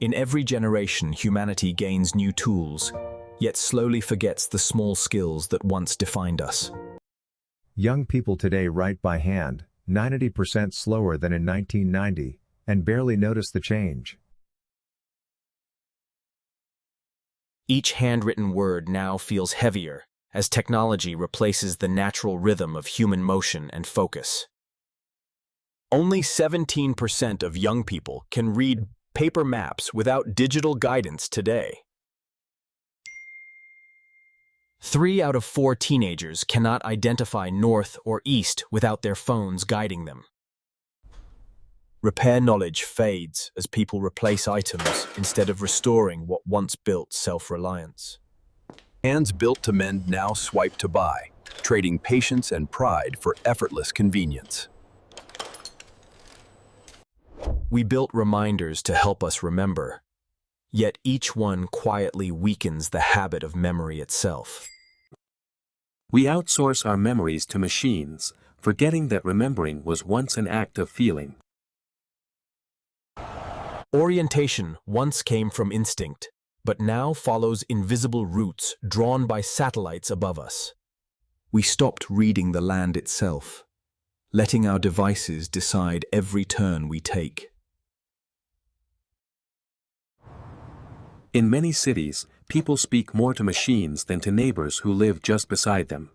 In every generation, humanity gains new tools, yet slowly forgets the small skills that once defined us. Young people today write by hand, 90% slower than in 1990, and barely notice the change. Each handwritten word now feels heavier as technology replaces the natural rhythm of human motion and focus. Only 17% of young people can read paper maps without digital guidance today. 3 out of 4 teenagers cannot identify north or east without their phones guiding them. Repair knowledge fades as people replace items instead of restoring what once built self-reliance. Hands built to mend now swipe to buy, trading patience and pride for effortless convenience. We built reminders to help us remember, yet each one quietly weakens the habit of memory itself. We outsource our memories to machines, forgetting that remembering was once an act of feeling. Orientation once came from instinct, but now follows invisible routes drawn by satellites above us. We stopped reading the land itself, letting our devices decide every turn we take. In many cities, people speak more to machines than to neighbors who live just beside them.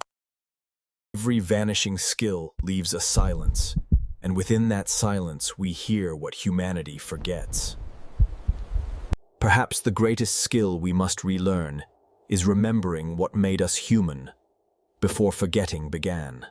Every vanishing skill leaves a silence, and within that silence we hear what humanity forgets. Perhaps the greatest skill we must relearn is remembering what made us human before forgetting began.